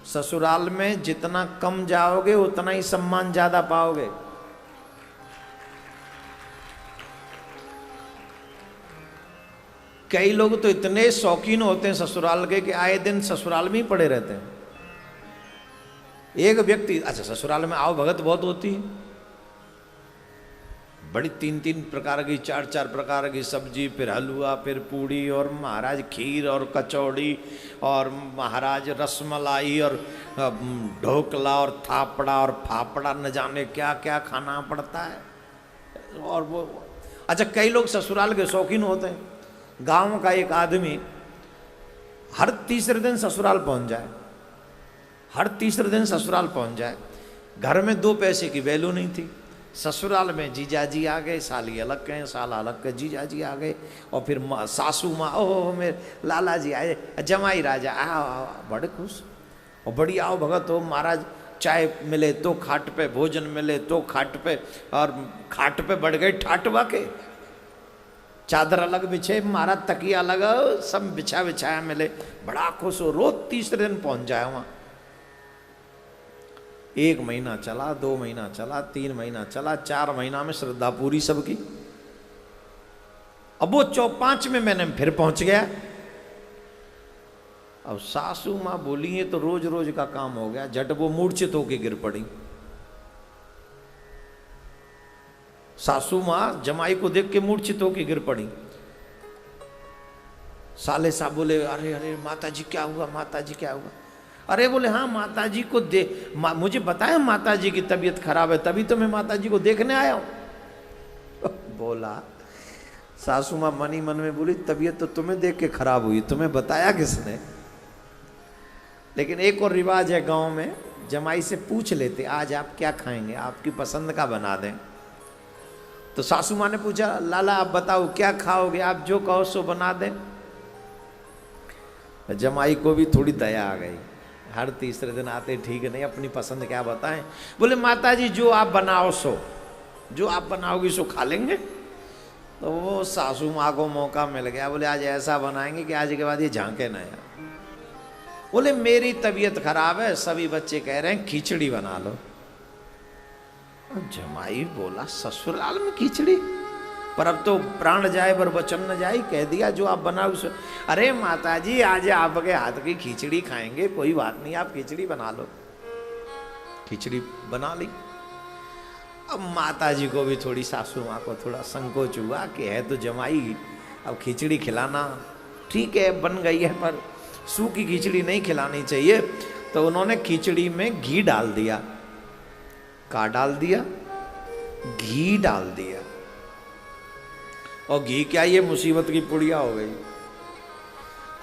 ससुराल में जितना कम जाओगे उतना ही सम्मान ज्यादा पाओगे। कई लोग तो इतने शौकीन होते हैं ससुराल के कि आए दिन ससुराल में ही पड़े रहते हैं। एक व्यक्ति, अच्छा ससुराल में आओ भगत बहुत होती है, बड़ी 3-3 प्रकार की 4-4 प्रकार की सब्जी, फिर हलवा, फिर पूड़ी, और महाराज खीर और कचौड़ी, और महाराज रसमलाई, और ढोकला, और थापड़ा, और फाफड़ा, न जाने क्या क्या खाना पड़ता है। और वो अच्छा, कई लोग ससुराल के शौकीन होते हैं। गांव का एक आदमी हर तीसरे दिन ससुराल पहुंच जाए, हर तीसरे दिन ससुराल पहुंच जाए। घर में 2 पैसे की वैल्यू नहीं थी, ससुराल में जीजाजी आ गए, साली अलग कहें, साला अलग कहे, जीजाजी आ गए, और फिर सासू माँ, ओह मेरे लाला जी आए, जमाई राजा आओ, बड़े खुश और बड़ी आओ भगत हो। महाराज चाय मिले तो खाट पे, भोजन मिले तो खाट पे, और खाट पे बढ़ गए ठाटवा के, चादर अलग बिछे, महाराज तकिया अलग, सब बिछा बिछाया मिले, बड़ा खुश हो। रोज तीसरे दिन पहुंच जाए वहाँ। 1 महीना चला, 2 महीना चला, 3 महीना चला, 4 महीना में श्रद्धा पूरी सबकी। अब वो 5वें महीने में फिर पहुंच गया। अब सासू माँ बोली है तो रोज रोज का काम हो गया, झट वो मूर्छित होके गिर पड़ी। सासू माँ जमाई को देख के मूर्छित होके गिर पड़ी। साले साहब बोले, अरे अरे माता जी क्या हुआ, माता जी क्या हुआ? अरे बोले, हाँ माता जी को मुझे बताया माता जी की तबीयत खराब है, तभी तो मैं माता जी को देखने आया हूं। बोला सासू माँ मन ही मन में बोली, तबीयत तो तुम्हें देख के खराब हुई, तुम्हें बताया किसने? लेकिन एक और रिवाज है गांव में, जमाई से पूछ लेते, आज आप क्या खाएंगे, आपकी पसंद का बना दें। तो सासू माँ ने पूछा, लाला आप बताओ क्या खाओगे, आप जो कहो सो बना दें। जमाई को भी थोड़ी दया आ गई, हर तीसरे दिन आते, ठीक नहीं अपनी पसंद क्या बताएं। बोले माता जी जो आप बनाओ सो, जो आप बनाओगी सो खा लेंगे। तो वो सासू माँ को मौका मिल गया, बोले आज ऐसा बनाएंगे कि आज के बाद ये झांके ना यार। बोले मेरी तबीयत खराब है, सभी बच्चे कह रहे हैं खिचड़ी बना लो। जमाई बोला ससुराल में खिचड़ी, पर अब तो प्राण जाए पर वचन न जाए, कह दिया जो आप बनाओ। अरे माता जी आज आपके हाथ की खिचड़ी खाएंगे, कोई बात नहीं आप खिचड़ी बना लो। खिचड़ी बना ली। अब माता जी को भी थोड़ी, सासू माँ को थोड़ा संकोच हुआ कि है तो जमाई, अब खिचड़ी खिलाना ठीक है बन गई है, पर सूखी खिचड़ी नहीं खिलानी चाहिए। तो उन्होंने खिचड़ी में घी डाल दिया। का डाल दिया? घी डाल दिया। और घी क्या, ये मुसीबत की पुड़िया हो गई।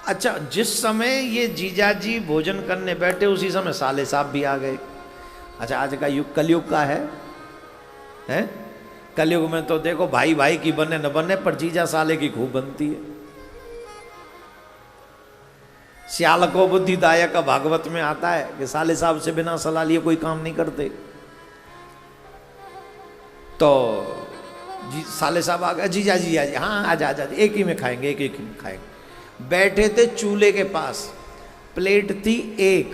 अच्छा, जिस समय ये जीजाजी भोजन करने बैठे उसी समय साले साहब भी आ गए। अच्छा, आज का युग कलयुग का है? कलयुग में तो देखो भाई भाई की बने न बने, पर जीजा साले की खूब बनती है। सियाल को बुद्धिदायक भागवत में आता है कि साले साहब से बिना सलाह लिए कोई काम नहीं करते। तो साले साहब आ गए, जीजा जी आज, हाँ आज आ जा, एक ही में खाएंगे, एक ही में खाएंगे। बैठे थे चूल्हे के पास, प्लेट थी एक,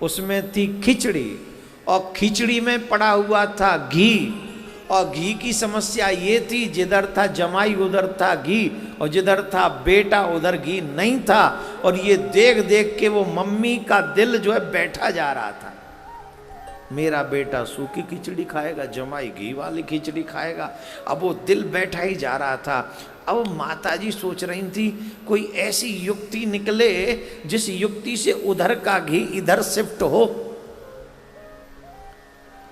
उसमें थी खिचड़ी, और खिचड़ी में पड़ा हुआ था घी। और घी की समस्या ये थी, जिधर था जमाई उधर था घी, और जिधर था बेटा उधर घी नहीं था। और ये देख देख के वो मम्मी का दिल जो है बैठा जा रहा था, मेरा बेटा सूखी खिचड़ी खाएगा, जमाई घी वाली खिचड़ी खाएगा। अब वो दिल बैठा ही जा रहा था। अब माताजी सोच रही थी कोई ऐसी युक्ति निकले जिस युक्ति से उधर का घी इधर शिफ्ट हो।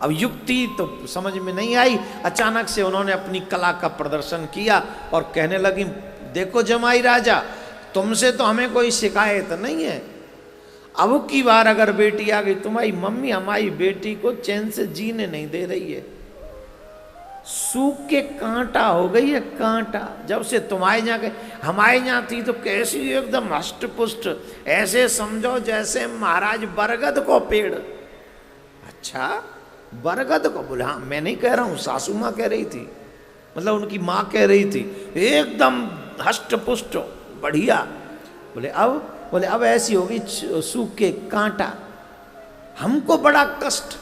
अब युक्ति तो समझ में नहीं आई। अचानक से उन्होंने अपनी कला का प्रदर्शन किया और कहने लगी, देखो जमाई राजा, तुमसे तो हमें कोई शिकायत नहीं है, अब की बार अगर बेटी आ गई, तुम्हारी मम्मी हमारी बेटी को चैन से जीने नहीं दे रही है, सूख के कांटा हो गई है, कांटा। जब से तुम्हारे यहाँ के हमारे यहाँ थी तो कैसी एकदम हष्ट पुष्ट, ऐसे समझो जैसे महाराज बरगद को पेड़। अच्छा, बरगद को? बोले हाँ, मैं नहीं कह रहा हूँ, सासू माँ कह रही थी, मतलब उनकी माँ कह रही थी, एकदम हष्ट पुष्ट बढ़िया। बोले अब? बोले अब ऐसी होगी सूख के कांटा। हमको बड़ा कष्ट,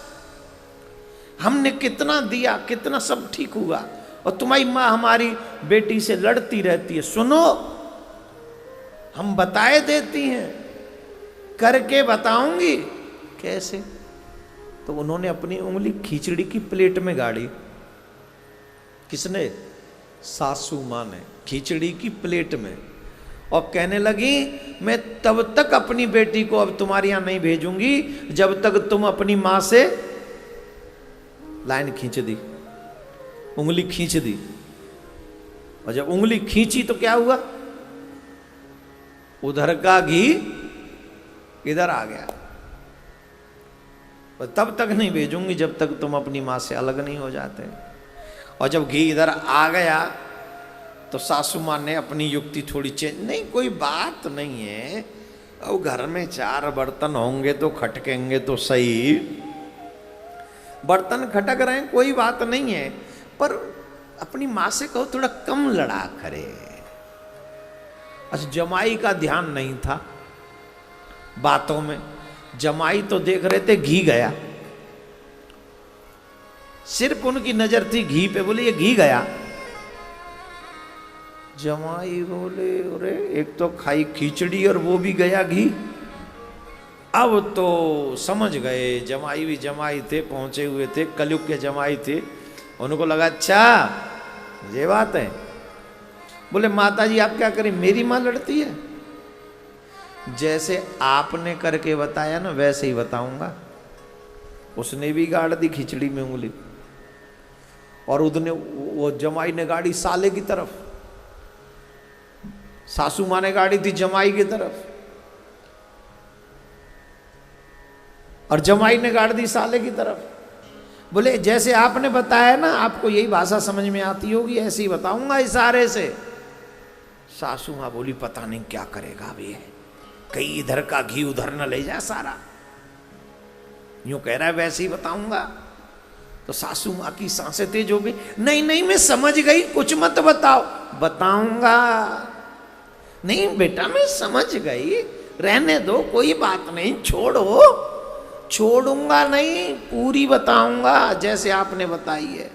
हमने कितना दिया, कितना सब ठीक हुआ, और तुम्हारी माँ हमारी बेटी से लड़ती रहती है। सुनो, हम बताए देती हैं, करके बताऊंगी। कैसे? तो उन्होंने अपनी उंगली खिचड़ी की प्लेट में गाड़ी। किसने? सासू माँ ने, खिचड़ी की प्लेट में। और कहने लगी मैं तब तक अपनी बेटी को अब तुम्हारे यहां नहीं भेजूंगी जब तक तुम अपनी मां से लाइन खींच दी, उंगली खींच दी। और जब उंगली खींची तो क्या हुआ? उधर का घी इधर आ गया। और तब तक नहीं भेजूंगी जब तक तुम अपनी मां से अलग नहीं हो जाते। और जब घी इधर आ गया तो सासू माँ ने अपनी युक्ति थोड़ी चेंज, नहीं कोई बात नहीं है, अब घर में 4 बर्तन होंगे तो खटकेंगे तो सही, बर्तन खटक रहे हैं कोई बात नहीं है, पर अपनी माँ से कहो थोड़ा कम लड़ा करे। अच्छा, जमाई का ध्यान नहीं था बातों में। जमाई तो देख रहे थे घी गया, सिर्फ उनकी नजर थी घी पे, बोले ये घी गया। जमाई बोले अरे एक तो खाई खिचड़ी और वो भी गया घी। अब तो समझ गए, जमाई भी जमाई थे, पहुंचे हुए थे, कलयुग के जमाई थे। उनको लगा अच्छा ये बात है। बोले माता जी आप क्या करें, मेरी माँ लड़ती है, जैसे आपने करके बताया ना वैसे ही बताऊंगा। उसने भी गाड़ दी खिचड़ी में उंगली, और उधने वो जमाई ने गाड़ी साले की तरफ, सासू माँ ने गाड़ी थी जमाई की तरफ, और जमाई ने गाड़ दी साले की तरफ। बोले जैसे आपने बताया ना, आपको यही भाषा समझ में आती होगी, ऐसे ही बताऊंगा इशारे से। सासू माँ बोली पता नहीं क्या करेगा अब ये, कहीं इधर का घी उधर न ले जाए सारा, यूं कह रहा है वैसे ही बताऊंगा। तो सासू माँ की सांसें तेज हो गई, नहीं नहीं मैं समझ गई, कुछ मत बताओ। बताऊंगा। नहीं बेटा मैं समझ गई, रहने दो कोई बात नहीं, छोड़ो। छोड़ूंगा नहीं, पूरी बताऊंगा जैसे आपने बताई है।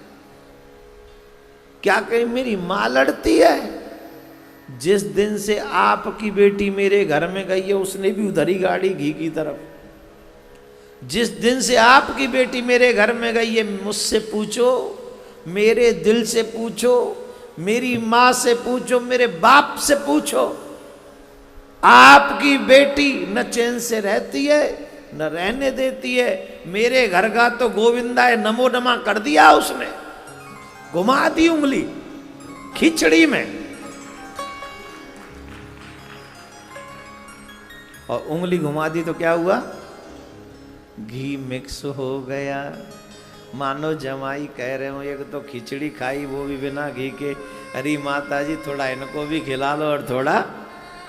क्या कहीं मेरी माँ लड़ती है? जिस दिन से आपकी बेटी मेरे घर में गई है उसने भी उधर ही गाड़ी घी की तरफ। जिस दिन से आपकी बेटी मेरे घर में गई है, मुझसे पूछो, मेरे दिल से पूछो, मेरी माँ से पूछो, मेरे बाप से पूछो, आपकी बेटी न चैन से रहती है न रहने देती है। मेरे घर का तो गोविंदा है नमो नमा कर दिया उसने, घुमा दी उंगली खिचड़ी में, और उंगली घुमा दी तो क्या हुआ? घी मिक्स हो गया। मानो जमाई कह रहे हो एक तो खिचड़ी खाई वो भी बिना घी के, अरे माता जी थोड़ा इनको भी खिला लो और थोड़ा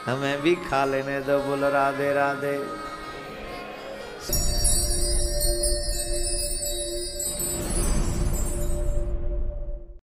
हमें भी खा लेने दो। बोलो राधे राधे।